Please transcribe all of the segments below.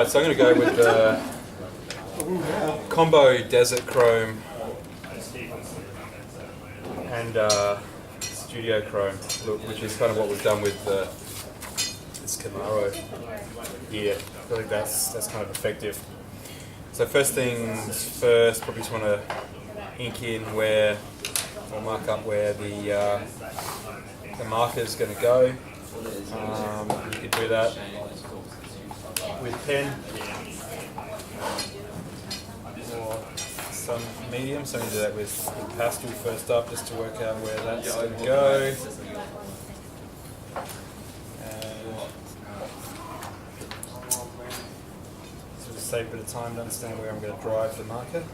Alright, so I'm going to go with the combo desert chrome and studio chrome look, which is kind of what we've done with this Camaro here. I feel like that's kind of effective. So first things first, probably just want to ink in where, or mark up where the marker is going to go. You could do that with pen or some medium, so I'm going to do that with pastel first up just to work out where that's going to go. And sort of save a bit of time to understand where I'm going to drive the marker.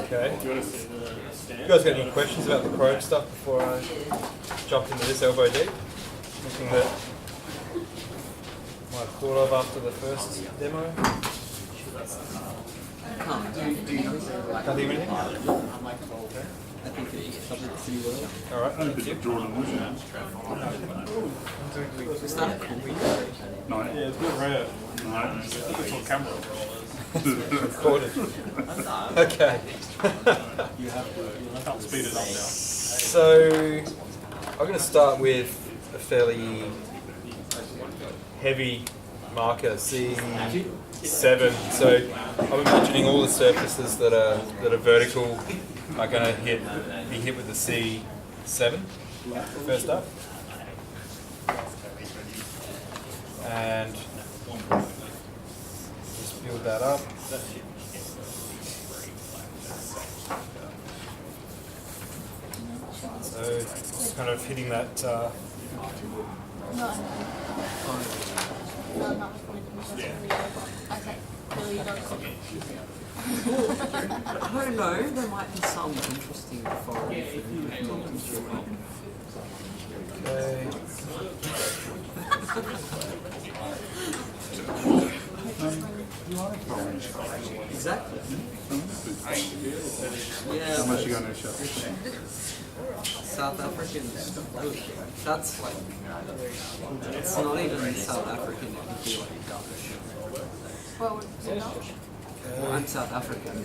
Okay. Okay. You guys got any questions about the chrome stuff before I jump into this elbow deep? Anything that might have thought of after the first demo? Can't think of anything? I think it covered pretty well. Alright, thank you. Is that cool? No. Yeah, it's a bit rare. No, it's on camera. Recorded. Okay. You have to speed it up now. So, I'm going to start with a fairly heavy marker, C7. So, I'm imagining all the surfaces that are vertical are going to be hit with the C7 first up. And just build that up. So just kind of hitting that. I don't know, there might be some interesting foreign food. Okay. Exactly. Yeah. How much you got in shop? South African. That's like. It's not even South African, it would be like Dutch. What would you know? Well, I'm South African,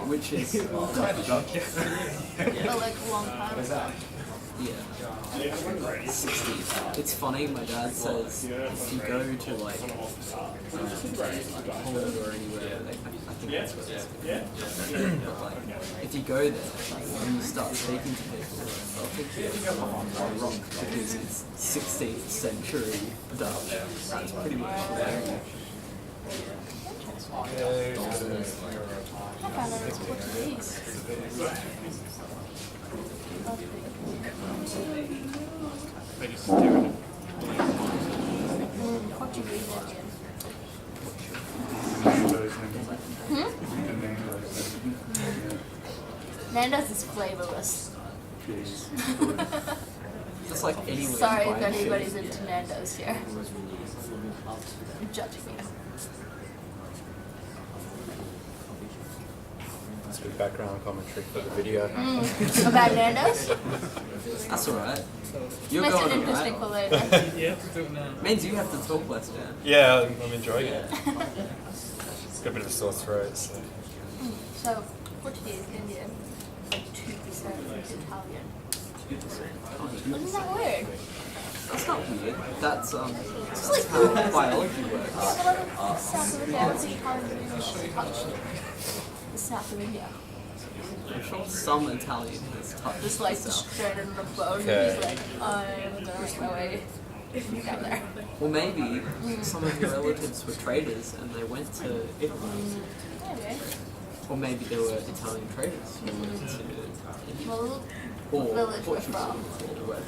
which is. Oh, like a long time ago. Yeah. 60s. It's funny, my dad says if you go to like Holland or anywhere, like, I think that's where it's but like, if you go there and you start speaking to people, they'll think you're wrong because it's 16th century Dutch. That's pretty much there. I found out it's Portuguese. Portuguese Indian. Nando's is flavorless. Just like anywhere. Sorry if anybody's into Nando's here. You're judging me. That's good background commentary for the video. About Nando's? That's alright. You're Makes it going interesting for alright. later. Means you have to talk less, Dan. Yeah, I'm enjoying it. It's got a bit of a sore throat. So. So, Portuguese Indian, like 2% Italian. Isn't that weird? That's not weird. That's It's like how biology works. South of India, Italian touched the South of India. I'm sure some Italian has touched Just like the South. straight in the boat, Okay. and he's like, I'm gonna make my way down there. Or maybe some of your relatives were traders and they went to Italy. Maybe. Or maybe they were Italian traders who went to India. Well, or Village we're Portugal, from. or whatever.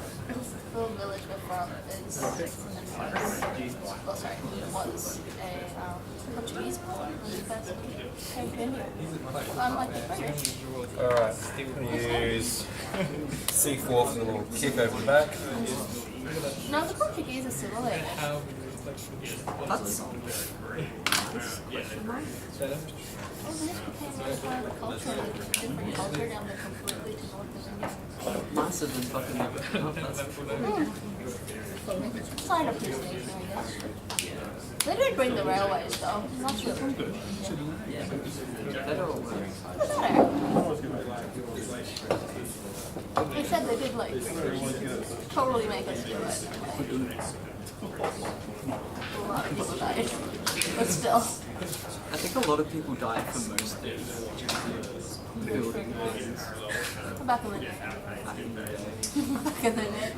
The village we're from is well, sorry, was a Portuguese port when they first came to India. Unlike the British. Alright, I'm going to use C4 for the little kick over the back. No, the Portuguese are assimilated. That's Oh, this became like part of the culture, like a different culture down there completely to north of India. massive and fucking that's for sure. Sign of appreciation, I guess. They did bring the railways though. I'm not sure. Yeah. Better or worse? Better. They said they did like totally make us do it. A lot of people died. But still. I think a lot of people died for most things. Building things. Back in the day. Back in the day. Back in the day.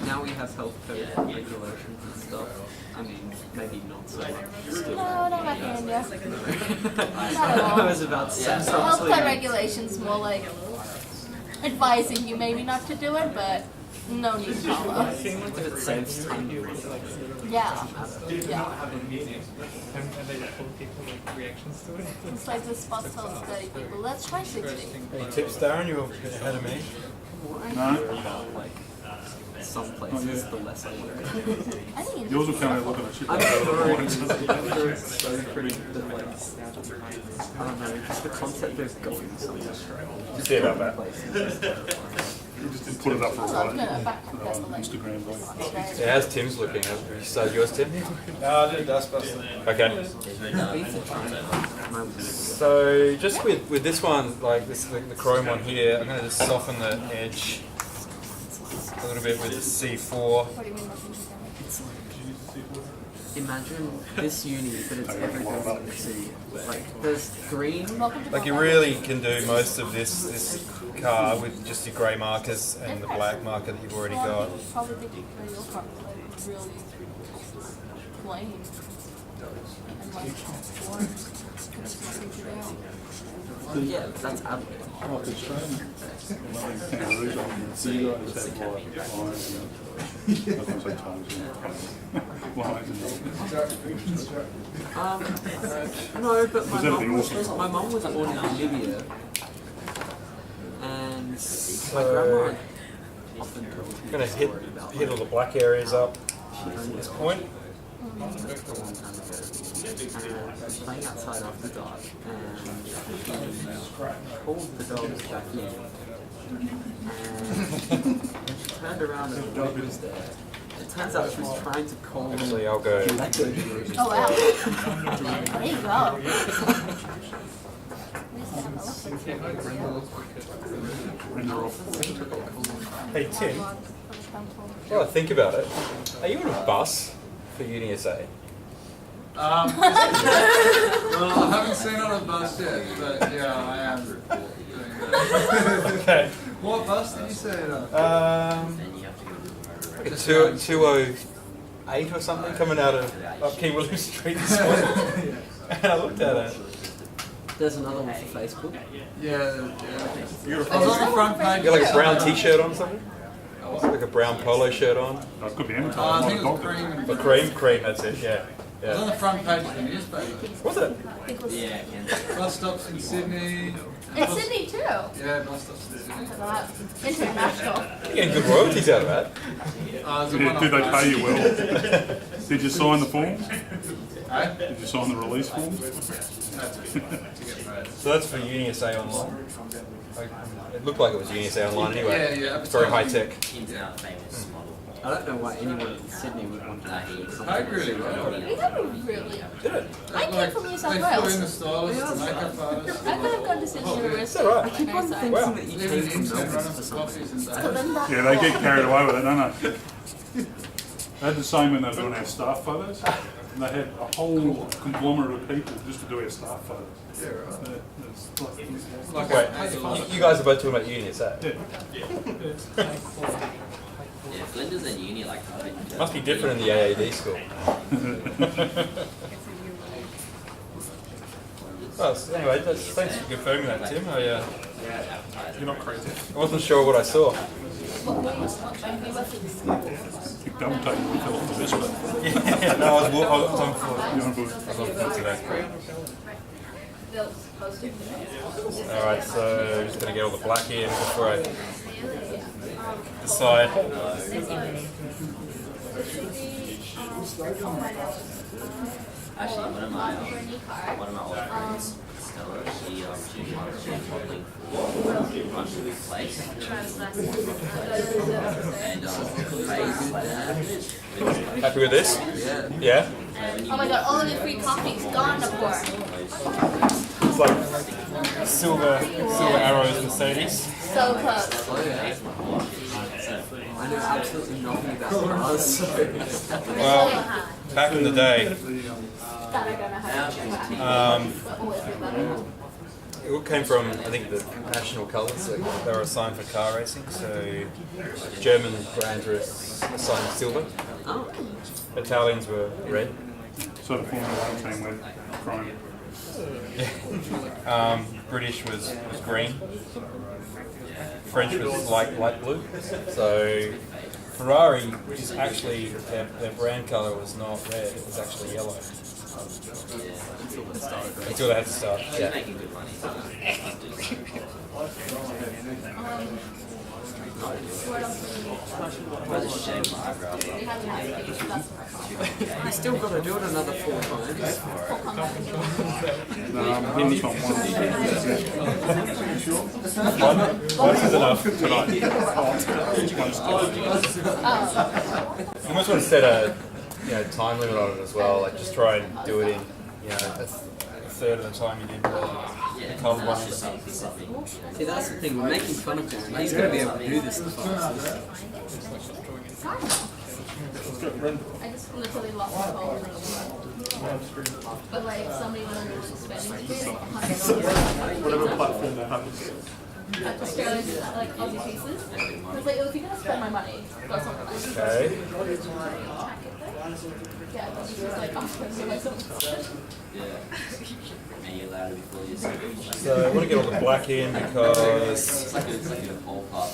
Now we have health code regulations and stuff. I mean, maybe not so much. Still. No, not back in India. I all. was about to say Health code something. regulations more like advising you maybe not to do it, but no need to follow. If it saves time, Yeah. yeah. Yeah. And they told people like reactions to it. It's like the spot tells 30 people, let's try 60. Any tips, Darren? You're a bit ahead of me. No? Like some places, the less I learn. I think Yours will come out looking at shit. I'm sure it's so pretty that like, I don't know, just the concept of going somewhere. See about that. Places. You just didn't put it up for a I'm while. gonna back compress the leg. Instagram blog. Yeah, how's Tim's looking? Have you started yours, Tim? No, I did a dustbuster. Okay. So just with this one, like this the chrome one here, I'm going to just soften the edge a little bit with the C4. What do you mean nothing to Imagine this uni, but it's everything you see. Like, there's green. Welcome to Like you really can do most of this car with just your grey markers and the black marker that you've already got. Probably think that your car like really plain and like boring. There's nothing to do. Yeah, that's average. Oh, it's shame. Kangaroos on there. So you guys have like lions and I was going to say tongues and lions and No, but Was anything awesome? my mum was born in Namibia, and my grandma often told me I'm going a to story about hit all the black areas up at this point. a long time ago. I was playing outside after dark, and he called the dogs back in. And she turned around and the dog was there. It turns out she was trying to call Actually, I'll go. Oh wow. There you go. Hey Tim, well I think about it, are you on a bus for Uni SA? Well, I haven't seen on a bus yet, but yeah, I am doing that. Okay. What bus did you say it on? Like a 208 or something coming out of up King William Street this morning. And I looked at it. There's another one for Facebook. Yeah. I was on the front page. You got like a brown t-shirt on or something? Like a brown polo shirt on? Oh, it could be any I time. think it was cream and A cream, that's it, yeah. it was on the front page of the newspaper. Was it? Bus stops in Sydney. In Sydney too. Yeah, bus stops in Sydney. Look at that. International. You're getting good royalties out of that. There's a Did one they on pay you well? Did you sign the forms? Hey? Did you sign the release forms? So that's for Uni SA Online. It looked like it was Uni SA Online anyway. Yeah. It's very high tech. I don't know why anyone in Sydney would want to do Paid something. really well. We haven't really. Did it? I came from New South They flew in the Wales. stylist, the makeup artist. I could have gone to Sydney University. Is that right? I keep on thinking Wow. that you Even came from intern Melbourne running for some something. coffees and But that. then that Yeah, they get carried away with it, don't they? They had the same when they were doing our staff photos. And they had a whole conglomerate of people just to do our staff photos. Yeah, right. Like Wait, you guys are both talking about Uni SA? Yeah, Flinders and uni like Copic. Must be different in the AAD school. Oh, so anyway, thanks for confirming that, Tim. You're not crazy. I wasn't sure what I saw. What were you when we were Keep double taking we fell off the best bit. Yeah, no, I was on foot. You're on board. I was on foot today. they'll post it. Alright, so I'm just going to get all the black in before I decide. Actually, one of my old friends, Stella, she modeling for Run Place. And Happy with this? Yeah. Yeah? Oh my god, all of your free copies gone before. It's like silver arrows Mercedes. So close. Oh yeah. I know absolutely nothing about cars, so Well, back in the day, That I don't know how to do that. But always do better. it all came from, I think, the national colours. They were assigned for car racing. So German brands were assigned silver. Italians were red. So the Formula 1 team went chrome. British was green. French was light blue. So Ferrari is actually, their brand colour was not red, it was actually yellow. Until they had to start. Yeah. making good money. What a shame, Margaret. you still got to do it another 4 times. No, I'm just on one. Once is enough. Tonight. You almost want to set a time limit on it as well. Like just try and do it in a third of the time you did the coloured one. See, that's the thing, we're making fun of him. He's going to be able to do this the fastest. I just literally lost the whole thing. But like somebody was really spending Whatever platform they have. Australian like Aussie pieces. I was like, well, if you're gonna spend my money, go somewhere else. Okay. Yeah, but she was like, I'm spending myself. And you're allowed to be fully asleep. So I want to get all the black in because It's like a ballpark.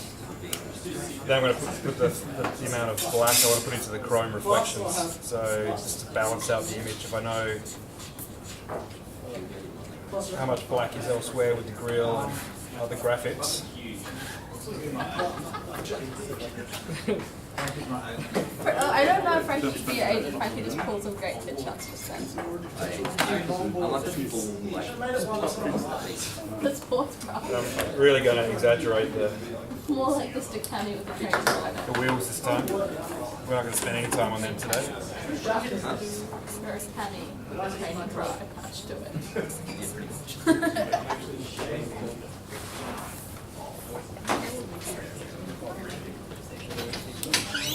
then I'm going to put the amount of black I want to put into the chrome reflections. So just to balance out the image, if I know how much black is elsewhere with the grille and other graphics. I don't know if Frankie could be your agent. Frankie just pulls some great fit shots just then. I like the full, like, The sports bra. I'm really going to exaggerate the More like the Ducati with the train driver. wheels this time. We're not going to spend any time on them today. Very canny with the training bra attached to it.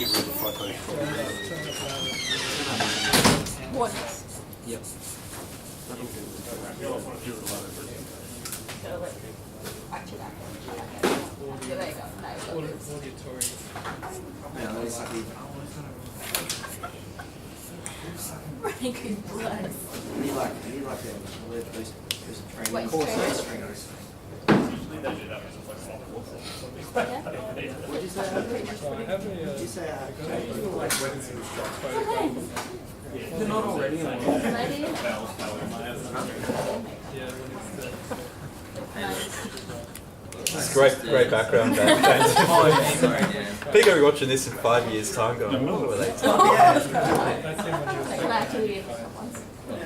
Get rid of the photos. Once. Yep. So like, actually that. Yeah, there you go. Now you got this. Auditory. Yeah, that's Frankie bless. Wait, Corsair straight. So I have They're not already in one. Ready? It's great background. James. People are watching this in 5 years' time going, what were they talking Can I actually about?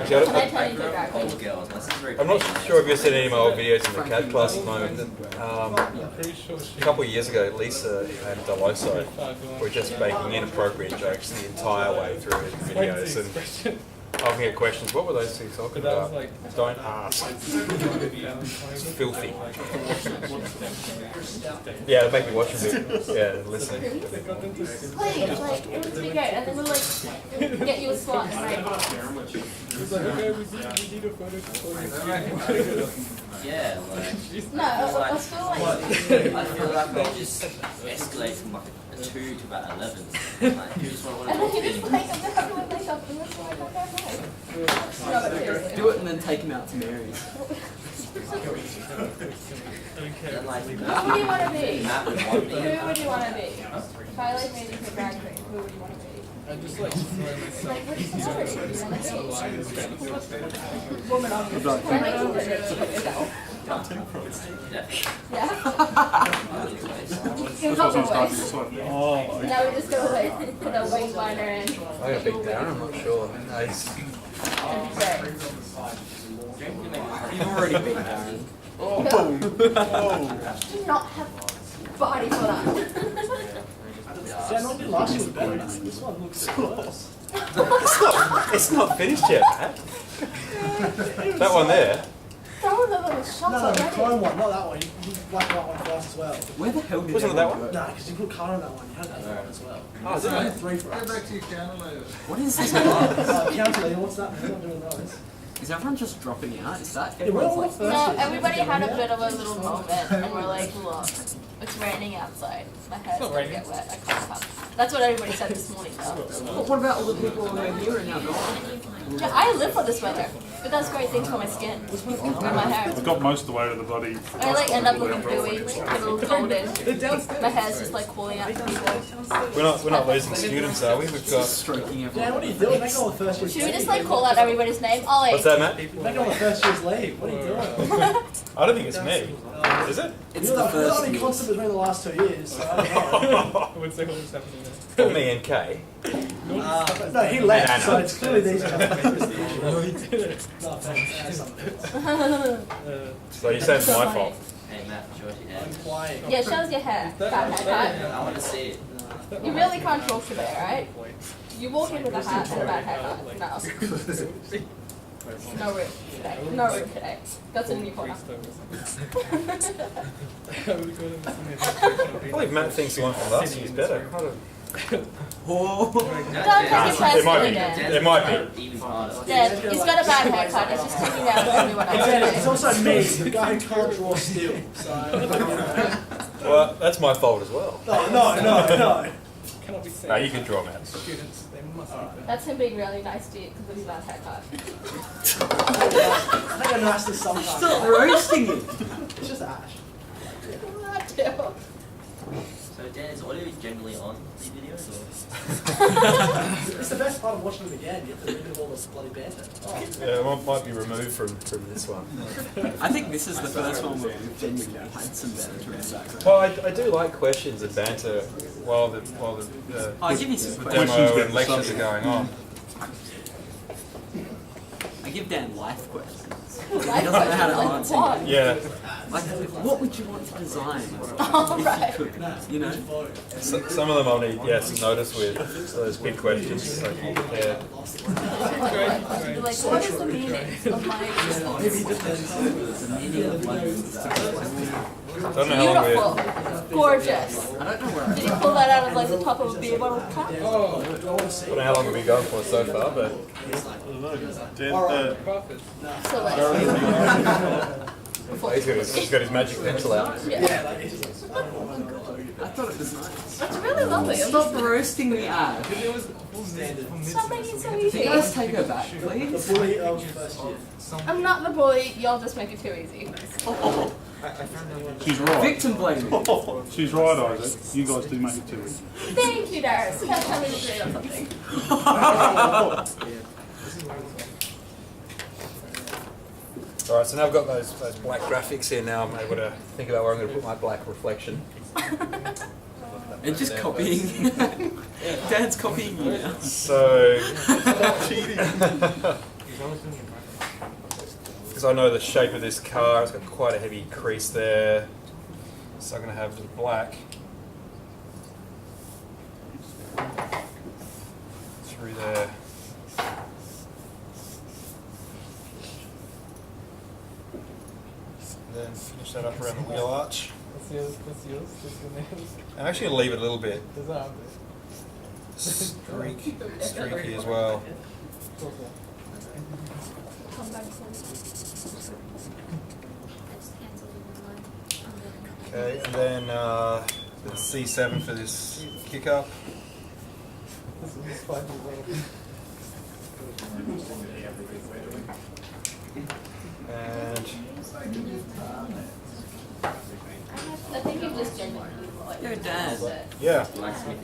can I tell you the graphic? girls. My sister's very I'm not sure if you've seen any of my old videos in the CAD class at the moment. A couple of years ago, Lisa and Deloso were just making inappropriate jokes the entire way through the videos and asking her questions. What were those two talking about? Don't ask. It's filthy. Yeah, it'd make me watch a bit. Yeah, listen. Please, like, it would be great. And then we'll like get you a slot and like It's like, okay, we need a photo. Yeah, like, no, I feel like I feel like they just escalate from like a 2 to about 11. Like, you just want to and then walk you in. just like I'm happy with myself and that's like okay. No, but seriously. Do it and then take him out to Mary's. Then, like, Who do you want to be? Matt would want me. Who would you want to be? If I like made you pick drag queen, who would you want to be? I just like throwing myself. Like, which celebrity do you want to be? Woman on the About Can I make you pick yourself? Yeah. Yeah? In That's what I'm couple starting ways. to sort. Now we just go like put a wing liner in. I got Big Darren, I'm not sure. Nice. Great. You've already been Darren. Do not have body for that. See, I know the last one was better. This one looks worse. It's not finished yet, Matt. That one there. That was a little shot No, the already. chrome one, not that one. You whacked that one first as well. Where the hell did Wasn't it that one? Nah, because you put colour on that one. You had that one as well. Oh, is it? Only 3 for Go us. back to your cantilever. What is this about? Calculator, what's that? We're not doing those. Is everyone just dropping out? Is that Yeah, we're all everyone's first. like, No, everybody had a bit of a little moment and we're like, look, it's raining outside. My hair's not gonna raining. get wet. I can't come. That's what everybody said this morning though. But what about all the people who are here and now gone? Yeah, I live for this weather. It does great things for my skin and my hair. I got most of the way to the bloody. I like end up looking dewy, a little golden. My hair's just like cooling out. We're not losing students, are we? We've got. Stroking everyone. Dan, what are you doing? Make all the first year's Should we leave. just like call out everybody's name? Ollie. What's that, Matt? Make all the first year's leave. What are you doing? I don't think it's me. Is it? It's You're the not first only year. constant between the last 2 years. So I don't know. I would say what was happening there. Well, me and Kay. No, he left, Nah, so no. it's clearly these guys. No, he did it. No offense, add something. So you're saying it's my fault? Hey, Matt, show us your I'm head. quiet. Yeah, shows your hair. Bad haircut. I want to see it. You really can't talk today, right? You walk in with a hat and a bad haircut. No. No room today. No room today. That's in your corner. I believe Matt thinks the one from last year is better. I don't- Oh, Don't take it personally, It Dan. might be. Even harder. Dan, he's got a bad haircut. It's just taking out everyone And then it's else. also me, the guy who can't draw still. So, Well, that's my fault as well. no. Cannot be said. No, you can draw, Matt. Students, they must be better. That's him being really nice to you because of his bad haircut. I think I'm asked this sometimes. stop roasting it. It's just Ash. That too. So, Dan, is audio generally on these videos? Or? It's the best part of watching them again. You have to rid of all this bloody banter. Oh. Yeah, it might be removed from this one. I think this is the first one where we've genuinely had some banter in the background. Well, I do like questions and banter while the I'll give you some the questions. demo and lectures are going on. I give Dan life questions. Life doesn't know how to like answer what? Yeah, Like, what would you want to design Oh, if right. you could? You know? some of them I'll need some notice with. So those big questions. Like, yeah. Like, what is the meaning of my existence? The meaning of life. I don't know how long Beautiful. Gorgeous. I don't know where Did you pull that out of like the top of a beer bottle cap? I don't know how long we've been going for so far, but Profit. So like, he's got his magic pencil out. yeah. I thought it was nice. That's really lovely. Stop roasting the ad. It was Stop making it so Can you easy. guys take her back, please? The bully of first year. I'm not the bully. Y'all just make it too easy. She's right. Victim blaming. She's right, Isaac. You guys do make it too easy. Thank you, Darius. That's how we agree on something. Alright, so now I've got those black graphics here. Now I'm able to think about where I'm going to put my black reflection. And just copying. Dad's copying you now. So, because I know the shape of this car, it's got quite a heavy crease there. So I'm going to have the black through there. And then finish that up around the wheel arch. That's yours. That's yours. That's your names. I'm actually going to leave it a little bit There's that. streaky as well. Come back soon. Okay, and then the C7 for this kick up. This is 5 years old. And I think you've just genuinely Yo, Dan, yeah,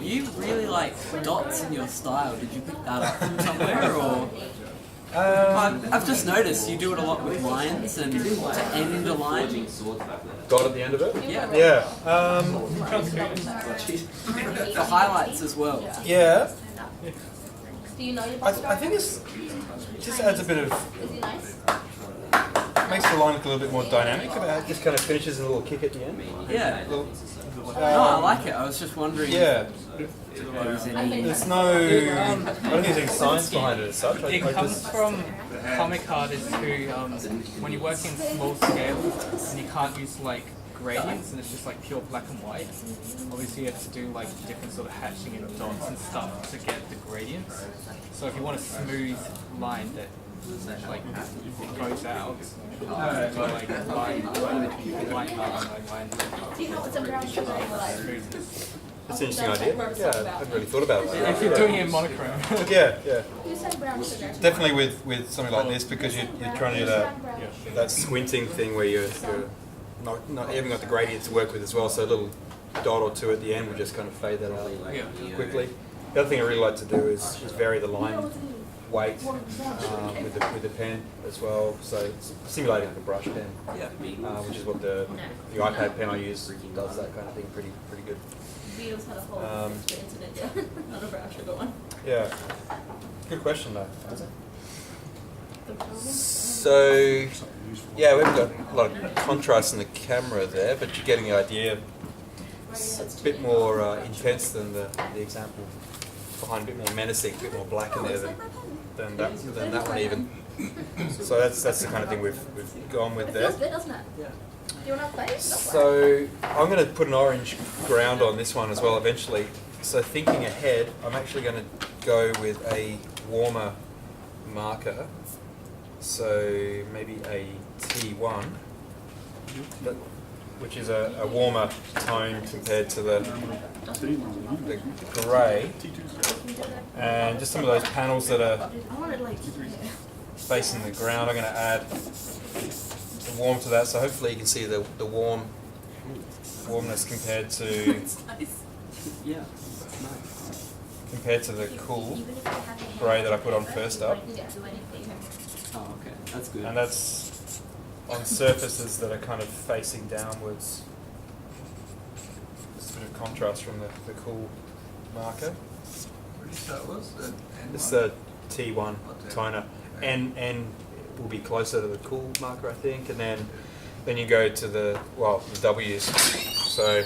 you really like dots in your style. Did you pick that up from somewhere, or? I've just noticed you do it a lot with lines and to end a line. dot at the end of it. Yeah. Yeah. For highlights as well. Yeah. Do you know your I think it just adds a bit of, Is he nice? makes the line look a little bit more dynamic. It just kind of finishes a little kick at the end. Yeah. Little, No, I like it. I was just wondering. yeah. If there was any. There's no, I don't think there's any science behind it as such. It I comes just, from comic artists who, when you work in small scale and you can't use like gradients and it's just like pure black and white, obviously you have to do like different sort of hatching and dots and stuff to get the gradients. So if you want a smooth line that like goes out, you go like line, line. Do you know what's a brown sugar in like? Smoothness. that's an interesting idea. Yeah, I hadn't really thought about that. If you're doing it in monochrome. Yeah, yeah. You said brown sugar. Definitely with something like this, because you're trying to do that squinting thing where you're not even got the gradient to work with as well, so a little dot or two at the end will just kind of fade that out Yeah. quickly. The other thing I really like to do is vary the line weight with the pen as well, so it's simulating like a brush pen, which is what the iPad pen I use does that kind of thing pretty good. Beatles had a whole incident, yeah. Not a brown sugar one. Yeah, good question though, Isaac. So, yeah, we haven't got a lot of contrast in the camera there, but you're getting the idea. It's a bit more intense than the example behind, a bit more menacing, a bit more black in there than that one even. So that's the kind of thing we've gone with It there. feels good, doesn't it? Yeah. Do you want to play? So I'm going to put an orange ground on this one as well eventually. So thinking ahead, I'm actually going to go with a warmer marker. So maybe a T1, which is a warmer tone compared to the grey. And just some of those panels that are I wanted like. facing the ground, I'm going to add the warm to that. So hopefully you can see the warmness compared to Yeah. compared to the cool grey that I put on first up. Oh, okay. That's good. And that's on surfaces that are kind of facing downwards. Just a bit of contrast from the cool marker. What did you say it was? It's the T1 toner. And will be closer to the cool marker, I think. And then you go to the W's. So,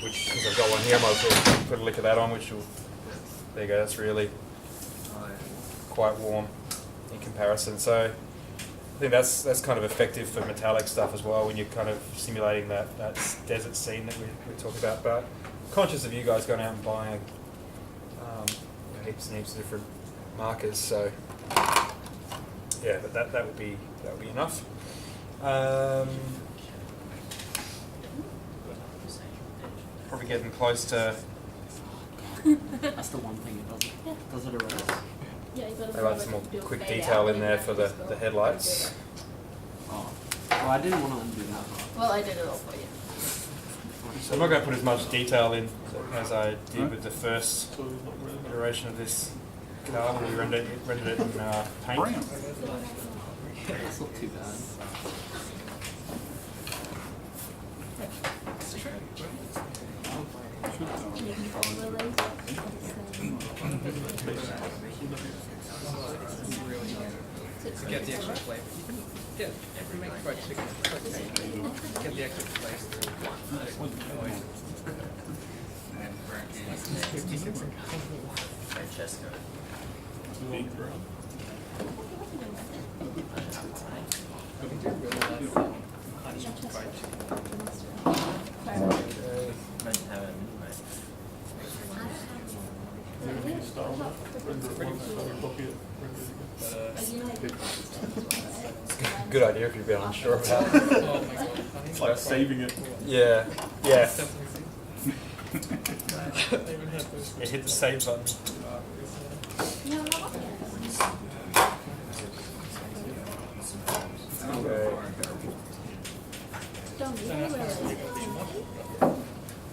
which, because I've got one here, I might as well put a lick of that on, which will, there you go, that's really quite warm in comparison. So I think that's kind of effective for metallic stuff as well when you're kind of simulating that desert scene that we talk about. But conscious of you guys going out and buying heaps and heaps of different markers. So yeah, but that would be enough. Probably getting close to. That's the one thing it doesn't. Does it erase? Yeah, you gotta They add some more quick detail in there for the headlights. Oh. Well, I didn't want to undo that. Well, I did it all for you. So I'm not going to put as much detail in as I did with the first iteration of this car when we rendered it in paint. Brown. That's not too bad. To get the extra flavor. Yeah, if you make fried chicken, it's okay. Get the extra flavor. Francesco. Imagine having a mini mate. Good idea if you're a bit unsure about it. Oh my god. It's like saving it. Yeah, yeah. They even have those. Yeah, hit the save button. don't need to wear it.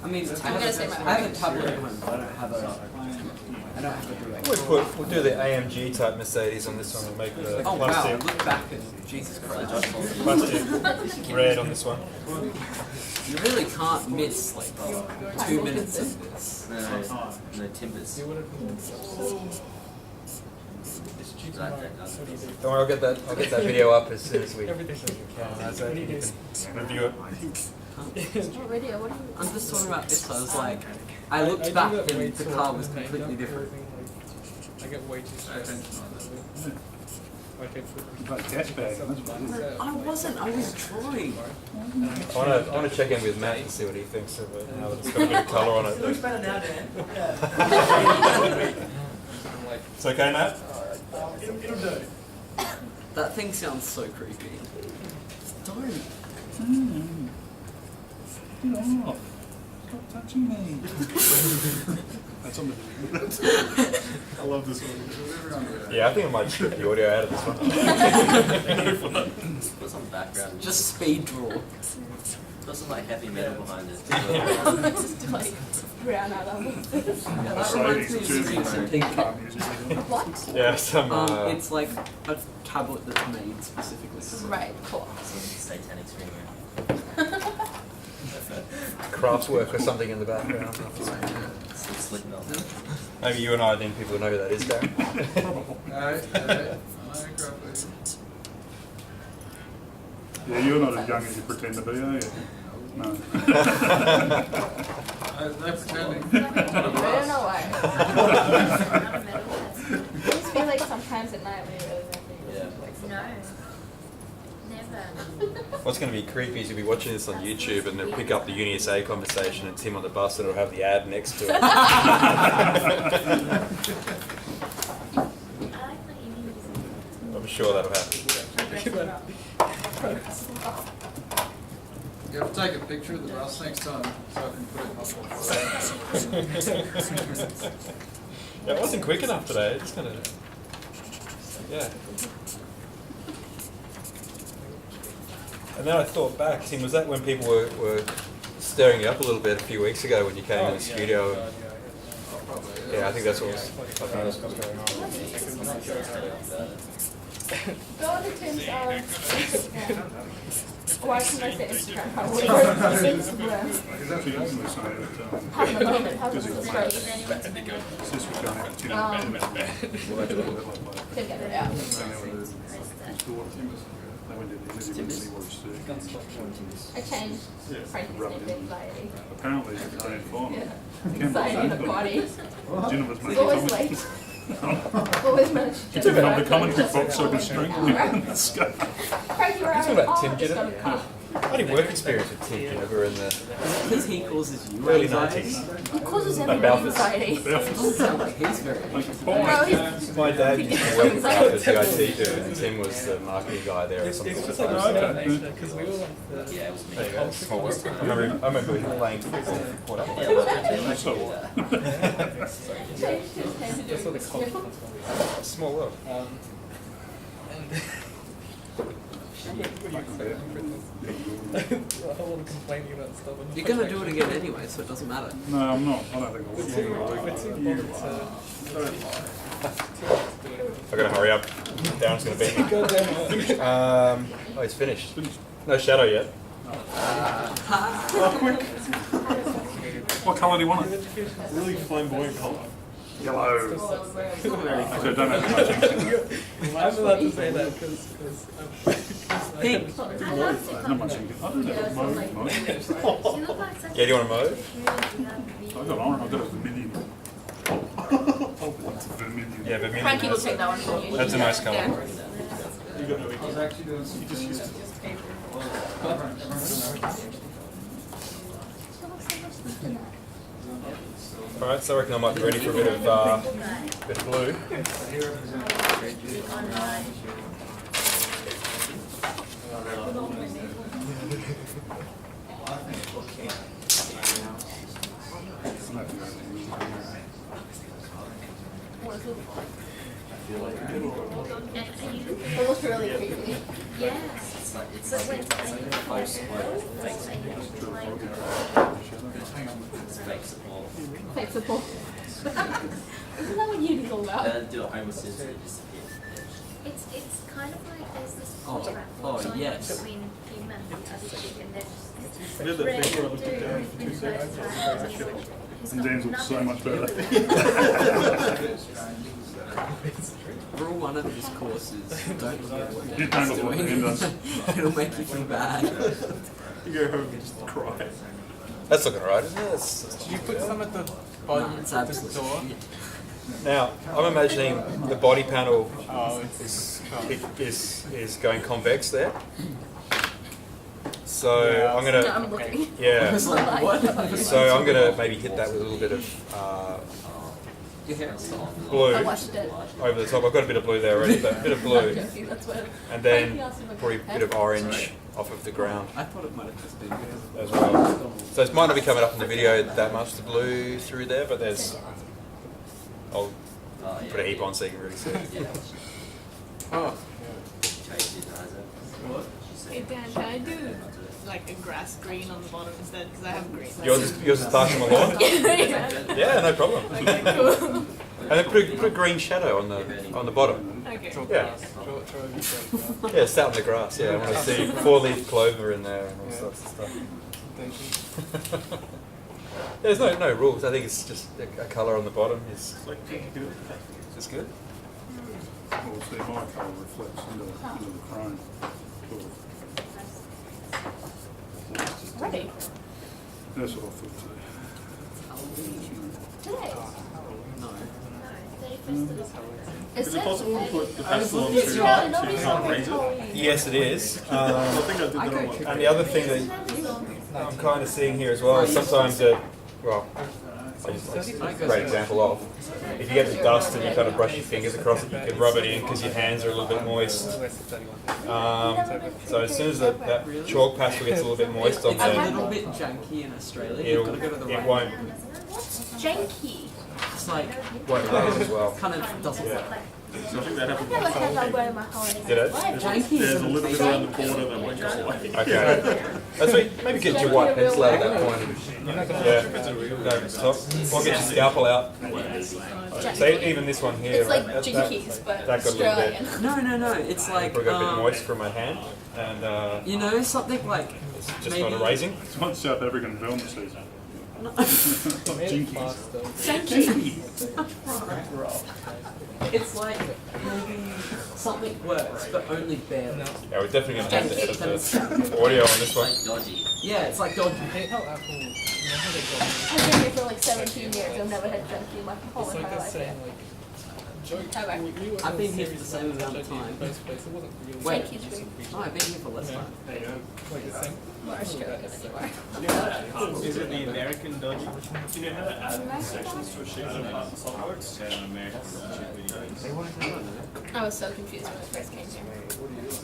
I mean, I gonna say my have a tablet at home, but I don't have a direct. We'll do the AMG type Mercedes on this one. We'll make the Oh wow, plastic, look back and Jesus Christ. plastic red on this one. You really can't miss like 2 minutes of this. No timbers. Don't worry, I'll get that video up as soon as we can. So you can review it. What video? What are you? I'm just talking about this. I was like, I looked back and the car was completely different. I get way too stressed. Like gas bag, that's what it is. I wasn't. I was drawing. I want to check in with Matt and see what he thinks of it. Now that it's got a bit of colour on it. It looks better now, Dan. Yeah. It's okay, Matt? It'll do. That thing sounds so creepy. Don't. Get off. Stop touching me. That's on the I love this one. Yeah, I think I might strip the audio out of this one. Put some background. Just speed draw. Put some like heavy metal behind it. Just like brown out of it. That reminds me of Streets Pink. What? Yeah, some It's like a tablet that's made specifically for Right, cool. Some satanic screamer. craft work or something in the background. Some slick melt. Maybe you and I think people know who that is, Darren. Alright. Yeah, you're not as young as you pretend to be, are you? No. No pretending. I don't know why. I just feel like sometimes at night when you really remember. Yeah. No. Never. What's going to be creepy is you'll be watching this on YouTube and they'll pick up the UniSA conversation and Tim on the bus and it'll have the ad next to it. I'm sure that'll happen. You have to take a picture of the bus next time so I can put it up. Yeah, it wasn't quick enough today. It's kind of, yeah. And then I thought back, Tim, was that when people were stirring you up a little bit a few weeks ago when you came in the studio? Yeah, I think that's what was going on. Go on to Tim's Instagram. Why can I say Instagram? How would I Instagram? He's actually openly saying that Have a moment. Have a moment. since we've gone out to Can get it out. they went to the interview and see what he's doing. I changed Frankie's name to Anxiety. Apparently it's a grand final. Anxiety in the body. Jennifer's He's making always comments. late. Always managed to Took it on the commentary box so I could string Frankie, we're out Talking of about Tim just got a Jennifer. car. Bloody work experience with Tim Jennifer in the Because he causes you early anxiety. 90s. He causes Like everyone Balfour's. anxiety. Doesn't sound like he's very Bro, he's My dad used to work as the IT dude and Tim was the marketing guy there or something. It's just like like that. because we were like the Yeah, it was me. There you go, small world. I remember him playing football. Caught up. changed his name just sort of to culture. Small world. And a whole lot of complaining about stuff. And You're gonna do it again anyway, so it doesn't matter. No, I'm not. I don't think We're too bothered to I gotta hurry up. Darren's gonna beat me. go down. Oh, he's finished. No shadow yet. What colour do you want it? Really flamboyant colour. Yellow. Very cool. So don't have much. I'm allowed to say that because Pink. Not much ink. I don't have mauve. Yeah, do you want a mauve? I've got orange. I've got a vermilion. It's a vermilion. Yeah, but Frankie will take that one from you. That's a nice colour. Yeah. I was actually doing some. Alright, so I reckon I might be ready for a bit of blue. It looks really creepy. Yes. it's But when fake support. fake support. Isn't that what uni's all about? Do a home assist and it disappears. It's kind of like there's this Oh, contract oh, going yes. between him and the other chick, and they're Yeah, the ready big to one do took down everything 2 seconds. first. And James looks so much better. Rule one of this course is don't look at what You you're don't look what the hand does. It'll make you feel bad. You go home and just cry. That's looking alright, isn't it? Did you put some at the bottom It's of the absolutely door? shit. Now, I'm imagining the body panel Oh, it's is going convex there. So Yeah. I'm No, gonna, I'm looking. yeah. It's like, what? So I'm gonna maybe hit that with a little bit of Your hair's soft. blue I watched it. over the top. I've got a bit of blue there already, but a bit of blue, Joking, that's what. and then probably a bit of orange off of the ground I thought it might have just been because as well. So it might not be coming up in the video that much, the blue through there, but there's. I'll put a heap on so you can really see it. Oh, Hey Dan, can I do like a grass green on the bottom instead? Because I have green. Yours is Tash on the lawn? Yeah, no problem. Okay, cool. And then put a green shadow on the bottom. Okay. draw Yeah. grass. Draw a bit of grass. Yeah, it's out in the grass. Yeah, I want to see 4-leaf clover in there and all sorts of stuff. Thank you. There's no rules. I think it's just a colour on the bottom is just good. Well, see, my colour reflects into the chrome. Ready? That's what I thought Today. no. Is it possible to put the pastel on It's too? really not really Yes, it is. I think I did that on one. And the other thing that I'm kind of seeing here as well is sometimes that, well, that's a great example of, if you get the dust and you kind of brush your fingers across it, you can rub it in because your hands are a little bit moist. So as soon as that chalk pastel gets a little bit moist on It's a there, little bit janky in Australia. You've got to go to the it right. won't janky? It's like blaze as well. kind of doesn't. Yeah. So I think that happened. Never had that word in my holiday. Did it? Janky There's is a little bit around the corner that went just away. Okay. That's right. Maybe get your white pencil out at that point. Yeah. No, stop. Or get your scalpel out. So even this one here. It's like that- jinkies, but that got a little bit. Australian. No. It's like Probably got a bit moist from my hand, and you know something like it's just maybe- not erasing. It's not South African film season. Jinkies. It's like maybe something works, but only barely. Yeah, we're definitely going to have to edit the audio on this one. Dodgy. Yeah, it's like dodgy. Hate how Apple, you know how they got I've been here for like 17 years. I've never had janky in my whole it's like entire they're life. saying like joke. Have I? We were I've in been a here for the series same that amount of was time. in the first place. It wasn't really Wait. Janky's green. No, I've been here for less time. like the same. More Australian anyway. Is it the American dodgy? Do you know how to add sections to a sheet of SolidWorks? Yeah, an American I was so confused when I first came here.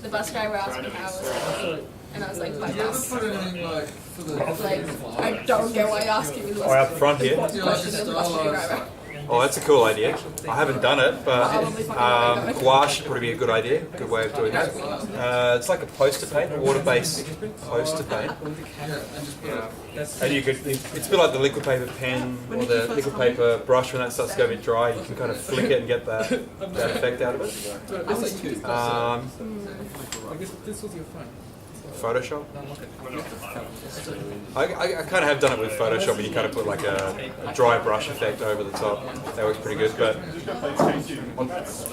The bus driver asked me how I was going, and I was like, by Do you ever bus. put anything like for the Like, I don't get why you're asking me this. Oh, out the front here? do you like the Question of the bus stylized driver. Oh, that's a cool idea. I haven't done it, but gouache would probably be a good idea, good way of doing that. It's like a poster paint, a water-based poster paint. And you could, it's a bit like the liquid paper pen or the liquid paper brush. When that starts to go a bit dry, you can kind of flick it and get that effect out of it. I was too. I guess this was your phone. Photoshop. No, look at I kind of have done it with Photoshop, and you kind of put like a dry brush effect over the top. That works pretty good, but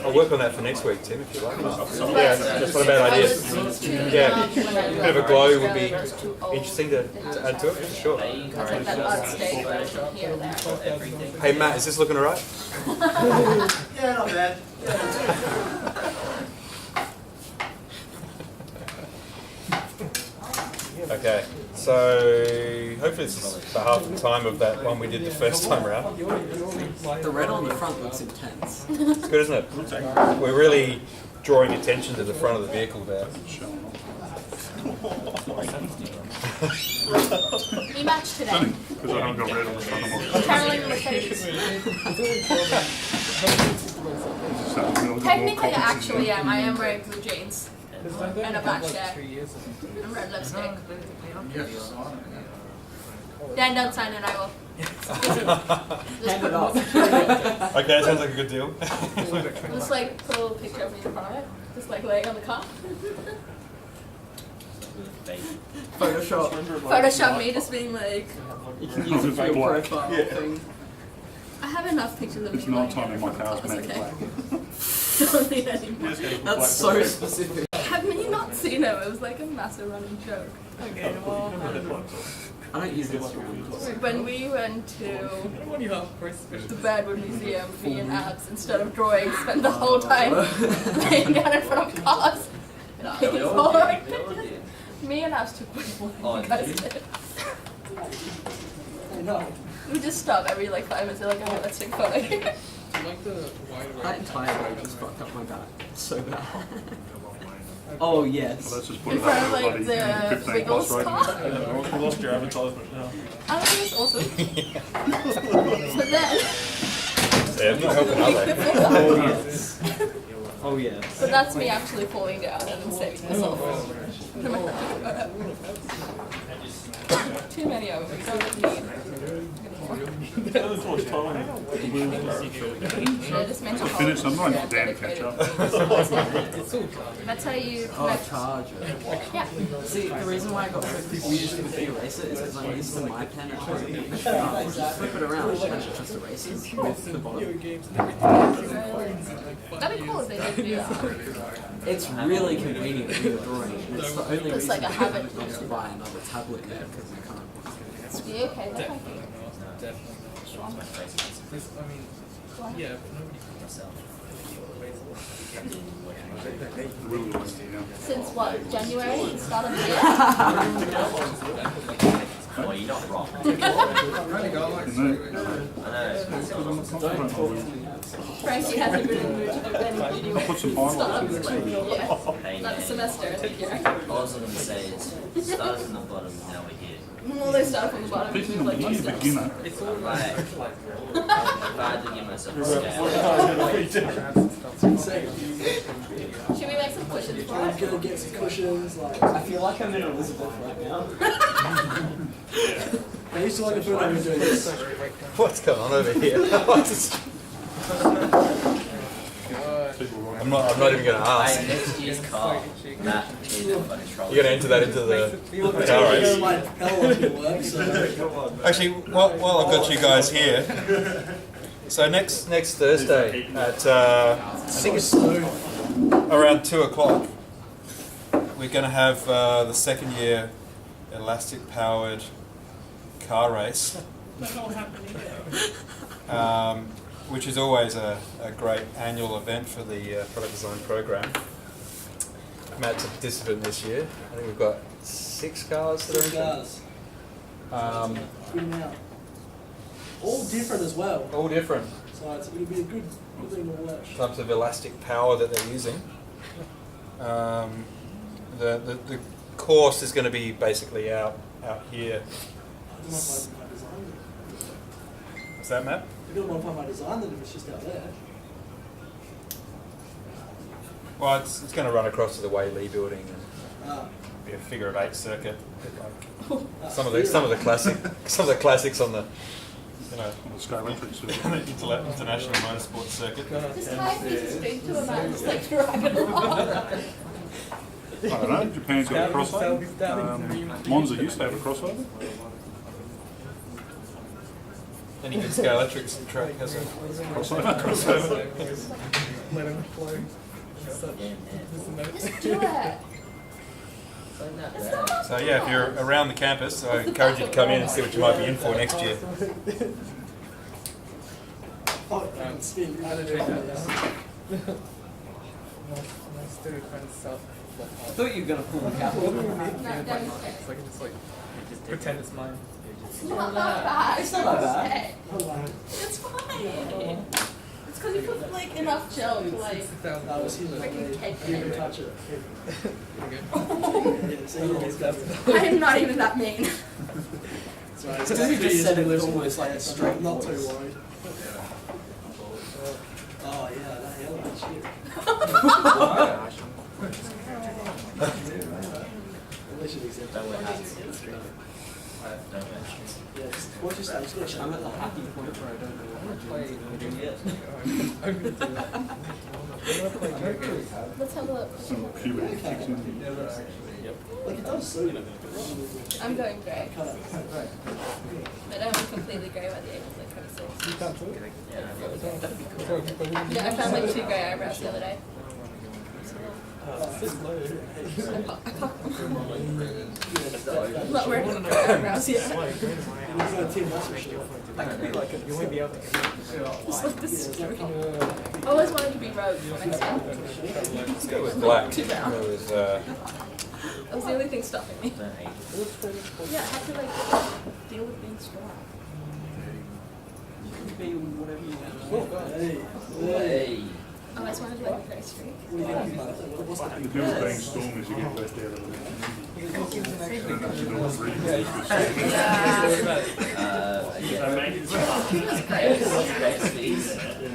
I'll work on that for next week, Tim, if you like. Yeah, that's not a bad idea. Yeah, a bit of a glow would be interesting to add to it, for sure. It's like that odd state here and there. Hey Matt, is this looking alright? Yeah, not bad. Okay, so hopefully it's about half the time of that one we did the first time around. The red on the front looks intense. It's good, isn't it? We're really drawing attention to the front of the vehicle there. We matched today. Because I haven't got red on the front of my Caroline Mercedes. Technically, I actually am. I am wearing blue jeans. and a black shirt, 2 years or something. and red lipstick. Yes. Dan, don't sign it, I will. Hand it off. Okay, sounds like a good deal. Just like put a little picture of me in front of it, just like laying on the car. Photoshop. Photoshop me just being like, You can use it for your Black. profile thing. I have enough pictures of me. It's not lying time in my down. car's It's made okay. black. Don't need any more. That's so specific. Have you not seen it? It was like a massive running joke. Okay, well, I don't use Instagram. When we went to What do you have for a special? the Birdwood Museum, me and Abs, instead of drawing, spent the whole time laying down in front of cars. Taking Polaroid pictures. Me and Abs took way more than you guys did. No. We just stop every like 5 minutes, like, oh, let's take a photo. Do you like the wide That entire day just fucked up my back so bad. Oh yes. Let's just put In it front of up like to the 15 Wiggles plus car. rating. We lost your advertisement now. I think it's awesome. But then, Yeah, I'm not helping, are they? Oh yes. Oh yes. but that's me actually falling down and saving myself. Too many of them. We don't need That's what time. Should I just mention Finish, I'm all not of Dan them? catch up. That's how you Oh, connect. charger. Yeah. See, the reason why I got so confused with the eraser is because I'm used to my pen at home. Flip it around and it just erases with the bottom. That'd be cool if they did do that. It's really convenient when you're drawing. And it's the only It's reason like a habit. not to buy another tablet now because you can't. Yeah, okay, that might be Definitely. strong. There's- I mean, yeah, but nobody can myself. Really like it, yeah. Since what, January, the start of the year? Well, you're not wrong. I've only got like 3 weeks. I know. Frankie hasn't been in the mood to do any video. Put some pine Start on of it. the yeah. Hey, Not the man. semester, I think, yeah. All I was going to say is, start from the bottom, now we're here. Well, they start from the bottom and Speaking do of like the one year, steps. beginner, It's all Right. If I had to give myself a scale, Should we make some cushions for I'm it? gonna get some cushions, like, I feel like I'm in Elizabeth right now. I used to like a photo of doing this. What's going on over here? I'm not even going to I ask. next year's car, that is a fucking trolley. You're going to enter that into the car I race. know my hell on your work, so. Actually, while I've got you guys here, so next Thursday at I think it's around 2 o'clock, we're going to have the second year elastic powered car race, which is always a great annual event for the product design program. Matt's a participant this year. I think we've got 6 cars that are in there. Guys, good amount. All different as well. All different So it'll be a good thing to watch. types of elastic power that they're using. The course is going to be basically out here. I don't know if I designed it. What's that, Matt? I don't know if I designed it if it's just out there. Well, it's going to run across to the Whaley building and Ah. be a figure of 8 circuit. Like some of the classics on the on the Sky Electric circuit. international motorsport circuit. Just tie a piece of string to him and just like drag it along. I don't know, Japan's got a crossover. Monza used to have a crossover. Any good Sky Electric track has a crossover. Let him flow. Just do it. It's not So yeah, if you're around the campus, I encourage you to come in and see what you might be in for next year. Oh, you can spin. I don't know. Nice to kind of self. I thought you were going to pull the cap off. that demonstrate. So I can just like pretend it's mine. It's not that bad. It's not that bad. It's fine. It's because you put like enough gel to like. That was him. Freaking cake. You can touch it. Yeah, so I am not even that mean. so it's Because you just said it almost like a straight I'm not too voice. worried. Oh yeah, that hell of a shit. Yeah, just watch your stage. Just I'm at the happy point where I don't know what to play. Let's have a look. Some Cubic kicks in. like it does suit. I'm going grey. Kind of. But I'm completely grey by the age of like 26. Yeah, I found like 2 grey eyebrows the other day. I'm not working on grey eyebrows yet. And he's got a team muscle shit. I could be like you won't be able to Just like this story. I always wanted to be rogue for next time. Let's go with black. Go with, That was the only thing stopping me. Yeah, I had to like deal with being strong. You can be whatever you want. Hey. Oh, I just wanted like a grey streak. What do you think about it? What's The the deal with being storm is you get left out of it. And that's your little reading.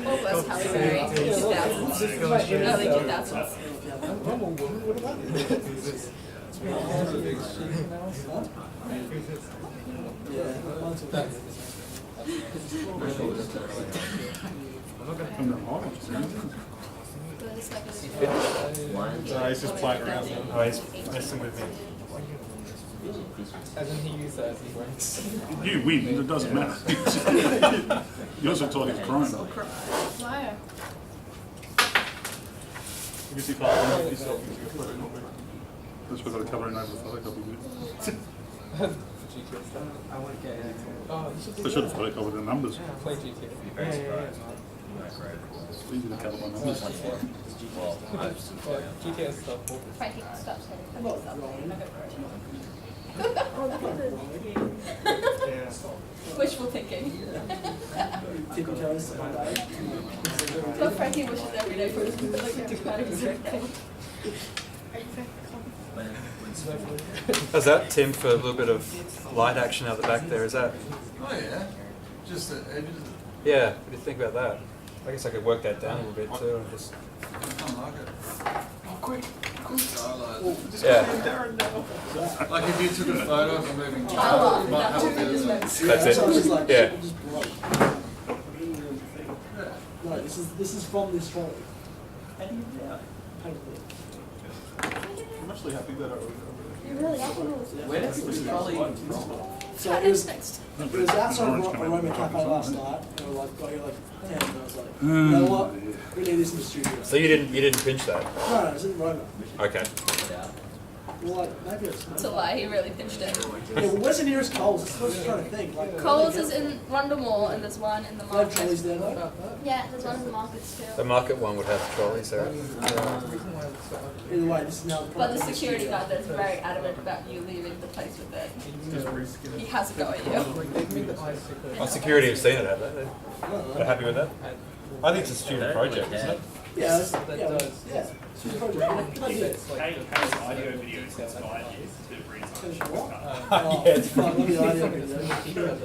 What was Halle Berry? 2000s. Early 2000s. From the Highlands, he's just playing around. Oh, he's messing with me. As in he used that as he wins. you win, it doesn't matter. You also told his crime. Why? That's why I've got to cover it over the photocopy bit. I won't get it. Oh, you should I should have photocopied the numbers. play GTA. It's easy to cover my numbers. GTA stuff. Frankie, stop saying I'm not wrong. Wishful thinking. Tippy toes all day. But Frankie wishes every day for his like a dramatic birthday. How's that, Tim, for a little bit of light action out the back there? Is that? Oh yeah, just the edges. Yeah, what do you think about that? I guess I could work that down a little bit too. And just, I like it. Oh, quick. Starlight. yeah, Like if you took a photo of a moving I child, love you might that. have a bit of that. that's So it's like, it. Yeah. just blow. No, this is from this photo. How do you do that? I'm actually happy that I You're really happy with Where does this trolley from? So it was next. It was outside Orange a coming Roman out. cafe last night, and we were like, got here like 10, and I was like, you know what? We need this in the studio. So you didn't pinch that? No, it was in Roma. Okay. We're like, maybe it's It's a lie, he really pitched it. Yeah, well, where's the nearest Coles? That's what I was trying to think. Like, Coles is in Rundle Mall and there's one in the they have trolleys market. there though. Yeah, there's one in the markets too. The market one would have trolleys there. Either way, this is now. But the security guard that's very adamant about you leaving the place with it. He has a go at you. Oh, security have seen it, have they? They're happy with that? I think it's a student project, isn't it? Yeah, that's, That yeah, does. yeah. So you probably good idea. How's audio videos inspired you to read Finish what? Yeah, it's Oh, let me idea.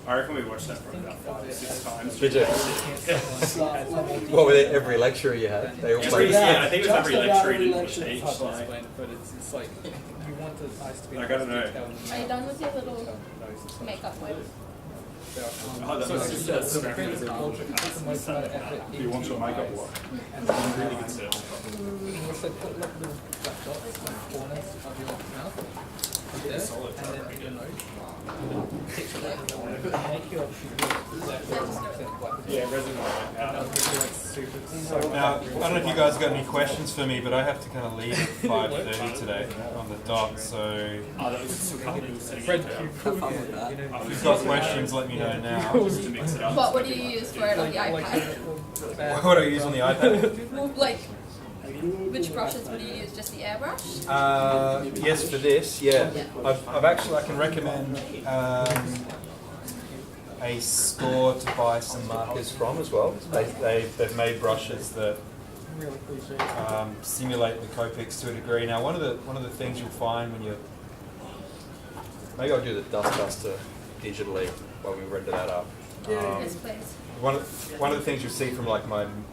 I reckon we watched that probably about 5 or 6 times. Did you? What with every lecture you had? They all played. Yeah, I think it was every Just lecture about in every each. lecture. Hard to explain, but it's like you want the eyes to be. I gotta know. Are you done with your little makeup wig? Oh, that's So it's just that's so the thing is, scraping. culture puts the most amount of effort Do you want some makeup or what? Really good stuff. Also put like little black dots in the corners of your mouth. There, and then your nose. Picture that. Make your exactly 100% black. Yeah, resin white. That would be like super. Now, I don't know if you guys got any questions for me, but I have to kind of leave at 5:30 today on the dot, so Oh, that was a couple of sitting Red there. cube. Have fun with that. if you've got questions, let me know now. To mix it up. But what do you use for it on the iPad? What do I use on the iPad? Well, like, which brushes would you use? Just the airbrush? Yes, for this, yeah. I've actually, I can recommend a store to buy some markers from as well. They've made brushes that simulate the Copics to a degree. Now, one of the things you'll find when you maybe I'll do the dust duster digitally while we render that up. Yes, please. One of the things you'll see from like